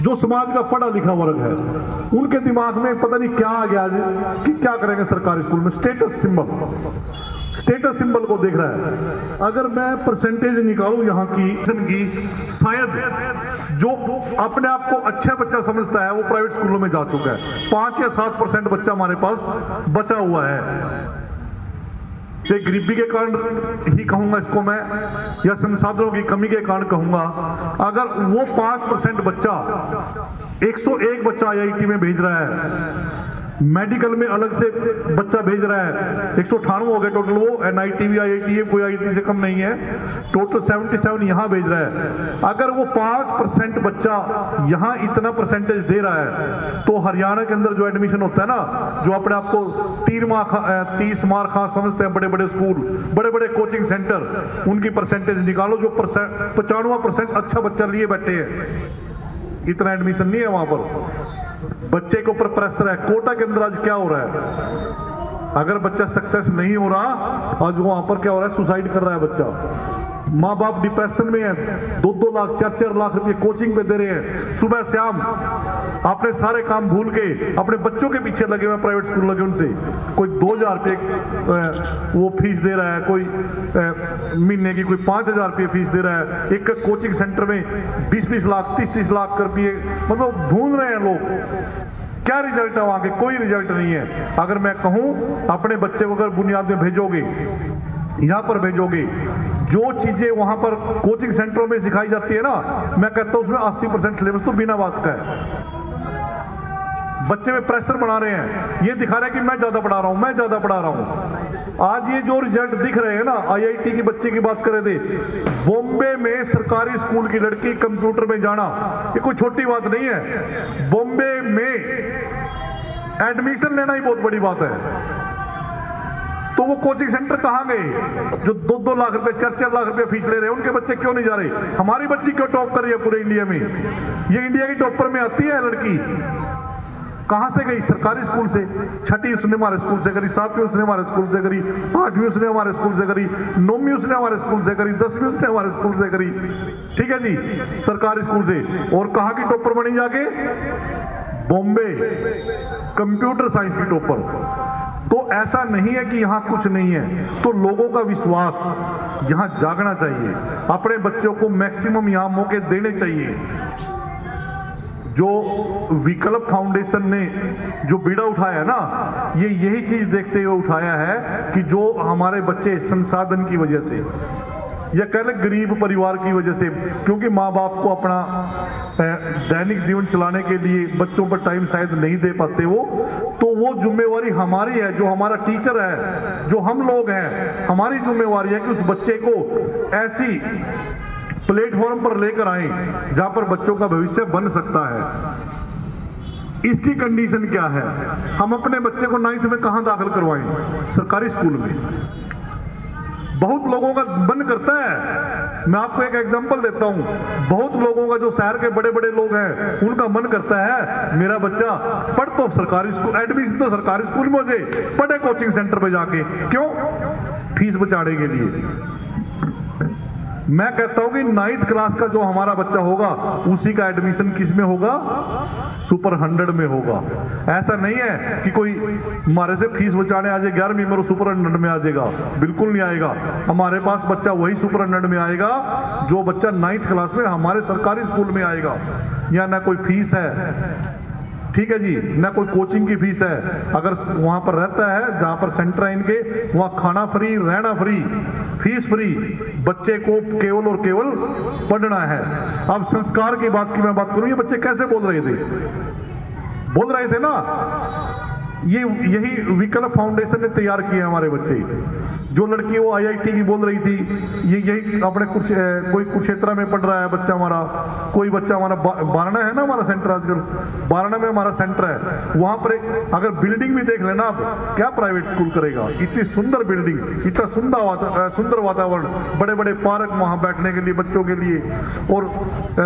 जो समाज का पढ़ा लिखा वर्ग है, उनके दिमाग में पता नहीं क्या आ गया आज कि क्या करेंगे सरकारी स्कूल में। स्टेटस सिंबल को देख रहा है। अगर मैं परसेंटेज निकालूं यहाँ की शायद जो अपने आप को अच्छा बच्चा समझता है वो प्राइवेट स्कूलों में जा चुका है। 5 या 7% बच्चा हमारे पास बचा हुआ है। चाहे गरीबी के कारण ही कहूंगा इसको मैं, या संसाधनों की कमी के कारण कहूंगा, अगर वो 5% बच्चा 101 बच्चा IIT में भेज रहा है, मेडिकल में अलग से बच्चा भेज रहा है, 198 हो गए टोटल, वो NIT IIT कोई IIT से कम नहीं है, टोटल 77 यहाँ भेज रहा है। अगर वो 5% बच्चा यहाँ इतना परसेंटेज दे रहा है, तो हरियाणा के अंदर जो एडमिशन होता है ना, जो अपने आप को 30 मार खा समझते हैं, बड़े बड़े स्कूल, बड़े बड़े कोचिंग सेंटर, उनकी परसेंटेज निकालो जो 95% अच्छा बच्चा लिए बैठे हैं। इतना एडमिशन नहीं है वहां पर। बच्चे के ऊपर प्रेशर है। कोटा के अंदर आज क्या हो रहा है, अगर बच्चा सक्सेस नहीं हो रहा, आज वहां पर क्या हो रहा है, सुसाइड कर रहा है बच्चा। माँ बाप डिप्रेशन में है, 2-2 लाख 4-4 लाख रुपए कोचिंग पे दे रहे हैं। सुबह शाम अपने सारे काम भूल के अपने बच्चों के पीछे लगे हुए, प्राइवेट स्कूल लगे उनसे। कोई 2000 रुपये वो फीस दे रहा है, कोई महीने की कोई 5000 रुपये फीस दे रहा है। एक कोचिंग सेंटर में 20-20 लाख 30-30 लाख रुपये, मतलब ढूंढ रहे हैं लोग। क्या रिजल्ट है वहां के? कोई रिजल्ट नहीं है। अगर मैं कहूं अपने बच्चे को अगर बुनियाद में भेजोगे, यहां पर भेजोगे, जो चीजें वहां पर कोचिंग सेंटरों में सिखाई जाती है ना, मैं कहता हूं उसमें 80% सिलेबस तो बिना बात का है। बच्चे में प्रेशर बना रहे हैं, ये दिखा रहे हैं कि मैं ज्यादा पढ़ा रहा हूं, मैं ज्यादा पढ़ा रहा हूं। आज ये जो रिजल्ट दिख रहे हैं ना, IIT की बच्चे की बात करें थे, बॉम्बे में सरकारी स्कूल की लड़की कंप्यूटर में जाना, ये कोई छोटी बात नहीं है। बॉम्बे में एडमिशन लेना ही बहुत बड़ी बात है। तो वो कोचिंग सेंटर कहां गए जो 2-2 लाख रुपए 4-4 लाख रुपए फीस ले रहे हैं? उनके बच्चे क्यों नहीं जा रहे? हमारी बच्ची क्यों टॉप कर रही है पूरे इंडिया में? ये इंडिया की टॉपर में आती है लड़की। कहां से गई? सरकारी स्कूल से। 6वीं उसने हमारे स्कूल से करी, 7वीं उसने हमारे स्कूल से करी, 8वीं उसने हमारे स्कूल से करी, 9वीं उसने हमारे स्कूल से करी, 10वीं उसने हमारे स्कूल से करी। ठीक है जी, सरकारी स्कूल से। और कहां की टॉपर बनी जाके? बॉम्बे कंप्यूटर साइंस की टॉपर। तो ऐसा नहीं है कि यहां कुछ नहीं है। तो लोगों का विश्वास यहां जागना चाहिए। अपने बच्चों को मैक्सिमम यहां मौके देने चाहिए। जो विकल्प फाउंडेशन ने जो बीड़ा उठाया ना, ये यही चीज देखते हुए उठाया है कि जो हमारे बच्चे संसाधन की वजह से, या कह लें गरीब परिवार की वजह से, क्योंकि माँ बाप को अपना दैनिक जीवन चलाने के लिए बच्चों पर टाइम शायद नहीं दे पाते वो, तो वो जिम्मेवारी हमारी है, जो हमारा टीचर है, जो हम लोग हैं, हमारी जिम्मेवारी है कि उस बच्चे को ऐसी प्लेटफॉर्म पर लेकर आए जहां पर बच्चों का भविष्य बन सकता है। इसकी कंडीशन क्या है? हम अपने बच्चे को 9th में कहां दाखिल करवाएं? सरकारी स्कूल में। बहुत लोगों का मन करता है, मैं आपको एक एग्जांपल देता हूं, बहुत लोगों का जो शहर के बड़े बड़े लोग हैं, उनका मन करता है मेरा बच्चा पढ़ तो सरकारी स्कूल, एडमिशन तो सरकारी स्कूल में हो जाए, पढ़े कोचिंग सेंटर पे जाके। क्यों? फीस बचाने के लिए। मैं कहता हूं कि 9th क्लास का जो हमारा बच्चा होगा, उसी का एडमिशन किस में होगा? सुपर 100 में होगा। ऐसा नहीं है कि कोई हमारे से फीस बचाने आ जाए 11वीं में और सुपर 100 में आ जाएगा। बिल्कुल नहीं आएगा। हमारे पास बच्चा वही सुपर 100 में आएगा जो बच्चा 9th क्लास में हमारे सरकारी स्कूल में आएगा। या ना कोई फीस है, ठीक है जी, ना कोई कोचिंग की फीस है। अगर वहां पर रहता है जहां पर सेंटर है इनके, वहां खाना फ्री, रहना फ्री, फीस फ्री, बच्चे को केवल और केवल पढ़ना है। अब संस्कार की बात की मैं बात करूं, ये बच्चे कैसे बोल रहे थे? बोल रहे थे ना, ये यही विकल्प फाउंडेशन ने तैयार किए हमारे बच्चे। जो लड़की वो IIT की बोल रही थी, ये यही अपने कोई कुरुक्षेत्र में पढ़ रहा है बच्चा हमारा, कोई बच्चा हमारा बारना है ना, हमारा सेंटर आजकल बारना में हमारा सेंटर है, वहां पर अगर बिल्डिंग भी देख लेना आप, क्या प्राइवेट स्कूल करेगा? इतनी सुंदर बिल्डिंग, इतना सुंदर वातावरण, बड़े बड़े पार्क वहां बैठने के लिए बच्चों के लिए, और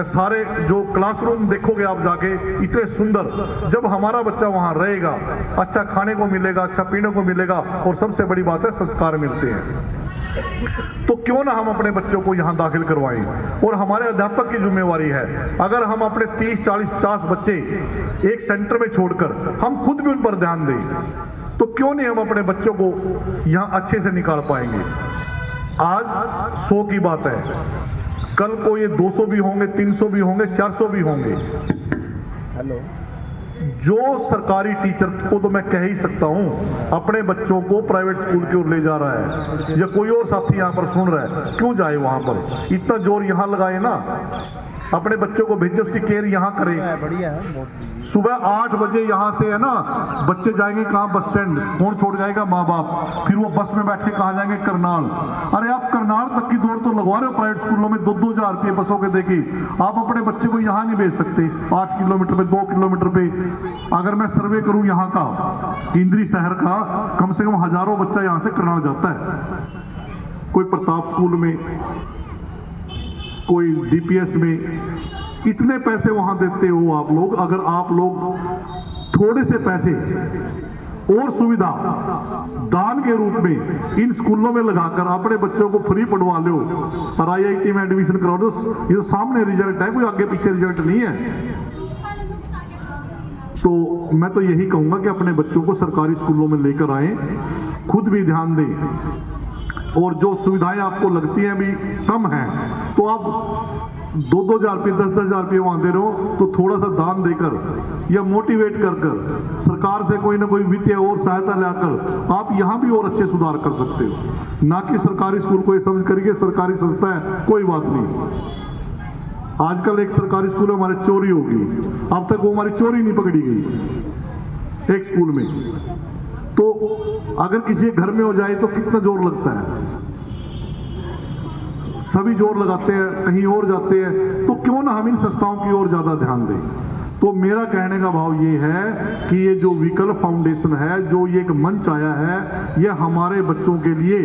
सारे जो क्लासरूम देखोगे आप जाके, इतने सुंदर। जब हमारा बच्चा वहां रहेगा, अच्छा खाने को मिलेगा, अच्छा पीने को मिलेगा, और सबसे बड़ी बात है संस्कार मिलते हैं। तो क्यों ना हम अपने बच्चों को यहाँ दाखिल करवाएं। और हमारे अध्यापक की जिम्मेवारी है, अगर हम अपने 30, 40, 50 बच्चे एक सेंटर में छोड़कर हम खुद भी उन पर ध्यान दें, तो क्यों नहीं हम अपने बच्चों को यहाँ अच्छे से निकाल पाएंगे। आज 100 की बात है, कल को ये 200 भी होंगे, 300 भी होंगे, 400 भी होंगे। हेलो, जो सरकारी टीचर को तो मैं कह ही सकता हूं अपने बच्चों को प्राइवेट स्कूल की ओर ले जा रहा है, या कोई और साथी यहां पर सुन रहा है, क्यों जाए वहां पर, इतना जोर यहां लगाए ना, अपने बच्चों को भेजे, उसकी केयर यहां करें। बढ़िया है, बहुत सुबह 8 बजे यहां से है ना बच्चे जाएंगे कहां, बस स्टैंड, कौन छोड़ जाएगा, माँ बाप, फिर वो बस में बैठ के कहां जाएंगे, करनाल। अरे आप करनाल तक की दौड़ तो लगवा रहे हो प्राइवेट स्कूलों में, 2-2 हजार रुपये बसों के देके, आप अपने बच्चे को यहां नहीं भेज सकते 8 किलोमीटर पे, 2 किलोमीटर पे। अगर मैं सर्वे करूं यहाँ का, इंद्री शहर का, कम से कम हजारों बच्चा यहां से करनाल जाता है, कोई प्रताप स्कूल में, कोई डीपीएस में, इतने पैसे वहां देते हो आप लोग। अगर आप लोग थोड़े से पैसे और सुविधा दान के रूप में इन स्कूलों में लगाकर अपने बच्चों को फ्री पढ़वा लो और आईआईटी में एडमिशन करा दो, ये तो सामने रिजल्ट है, कोई आगे पीछे रिजल्ट नहीं है। तो मैं तो यही कहूंगा कि अपने बच्चों को सरकारी स्कूलों में लेकर आए, खुद भी ध्यान दें, और जो सुविधाएं आपको लगती हैं भी कम हैं, तो आप 2-2 हजार रुपये, 10-10 हजार रुपये वहां दे रहे हो, तो थोड़ा सा दान देकर या मोटिवेट कर कर सरकार से कोई ना कोई वित्तीय और सहायता लाकर आप यहाँ भी और अच्छे सुधार कर सकते हो, ना कि सरकारी स्कूल को ये समझ करके सरकारी संस्था है कोई बात नहीं। आजकल एक सरकारी स्कूल में हमारे चोरी होगी, अब तक वो हमारी चोरी नहीं पकड़ी गई एक स्कूल में। तो अगर किसी घर में हो जाए तो कितना जोर लगता है, सभी जोर लगाते हैं, कहीं और जाते हैं, तो क्यों ना हम इन संस्थाओं की ओर ज्यादा ध्यान दें। तो मेरा कहने का भाव ये है कि ये जो विकल्प फाउंडेशन है, जो ये एक मंच आया है, ये हमारे बच्चों के लिए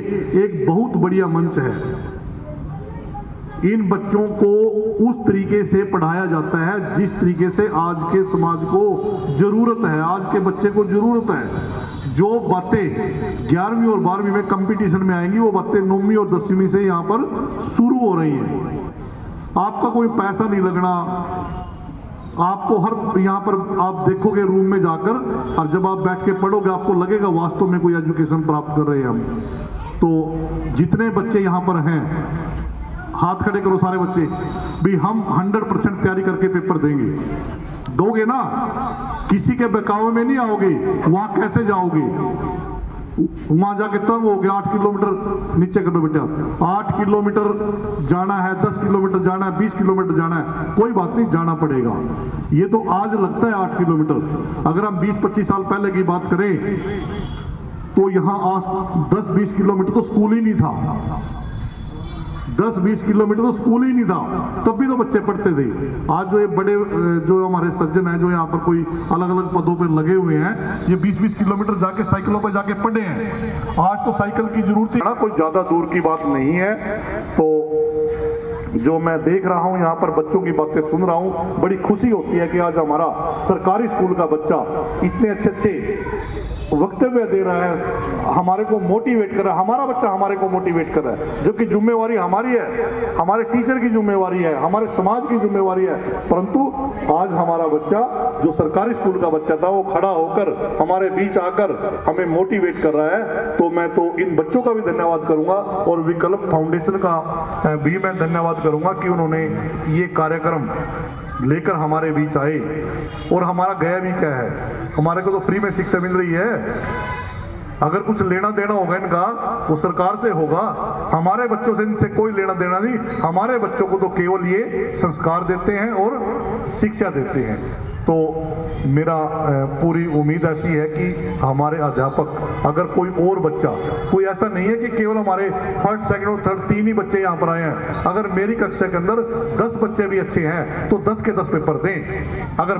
एक बहुत बढ़िया मंच है। इन बच्चों को उस तरीके से पढ़ाया जाता है जिस तरीके से आज के समाज को जरूरत है, आज के बच्चे को जरूरत है। जो बातें 11वीं और 12वीं में कंपटीशन में आएंगी, वो बातें 9वीं और 10वीं से यहाँ पर शुरू हो रही हैं। आपका कोई पैसा नहीं लगना, आपको हर यहाँ पर आप देखोगे रूम में जाकर, और जब आप बैठ के पढ़ोगे आपको लगेगा वास्तव में कोई एजुकेशन प्राप्त कर रहे हैं हम। तो जितने बच्चे यहाँ पर हैं, हाथ खड़े करो सारे बच्चे भी, हम 100% तैयारी करके पेपर देंगे। दोगे ना, किसी के बहकावे में नहीं आओगे, वहां कैसे जाओगे, वहां जाके तंग हो गया। 8 किलोमीटर नीचे करो बेटा, 8 किलोमीटर जाना है, 10 किलोमीटर जाना है, 20 किलोमीटर जाना है, कोई बात नहीं, जाना पड़ेगा। ये तो आज लगता है 8 किलोमीटर, अगर हम 20-25 साल पहले की बात करें तो यहाँ 10-20 किलोमीटर तो स्कूल ही नहीं था, 10-20 किलोमीटर तो स्कूल ही नहीं था, तब भी तो बच्चे पढ़ते थे। आज जो ये बड़े जो हमारे सज्जन हैं, जो यहाँ पर कोई अलग अलग पदों पर लगे हुए हैं, ये 20-20 किलोमीटर जाके साइकिलों पर जाके पढ़े हैं। आज तो साइकिल की जरूरत है ना, कोई ज्यादा दूर की बात नहीं है। तो जो मैं देख रहा हूँ यहाँ पर, बच्चों की बातें सुन रहा हूँ, बड़ी खुशी होती है कि आज हमारा सरकारी स्कूल का बच्चा इतने अच्छे वक्तव्य दे रहा है, हमारे को मोटिवेट कर रहा है, हमारा बच्चा हमारे को मोटिवेट कर रहा है, जबकि जिम्मेवारी हमारी है, हमारे टीचर की जिम्मेवारी है, हमारे समाज की जिम्मेवारी है। परंतु आज हमारा बच्चा, जो सरकारी स्कूल का बच्चा था, वो खड़ा होकर हमारे बीच आकर हमें मोटिवेट कर रहा है। तो मैं तो इन बच्चों का भी धन्यवाद करूंगा और विकल्प फाउंडेशन का भी मैं धन्यवाद करूंगा कि उन्होंने ये कार्यक्रम लेकर हमारे बीच आए। और हमारा गया भी क्या है, हमारे को तो फ्री में शिक्षा मिल रही है। अगर कुछ लेना देना होगा इनका, वो सरकार से होगा, हमारे बच्चों से इनसे कोई लेना देना नहीं। हमारे बच्चों को तो केवल ये संस्कार देते हैं और शिक्षा देते हैं। तो मेरा पूरी उम्मीद ऐसी है कि हमारे अध्यापक, अगर कोई और बच्चा, कोई ऐसा नहीं है कि केवल हमारे फर्स्ट सेकंड और थर्ड 3 ही बच्चे यहाँ पर आए हैं, अगर मेरी कक्षा के अंदर 10 बच्चे भी अच्छे हैं तो 10 के 10 पेपर दें। अगर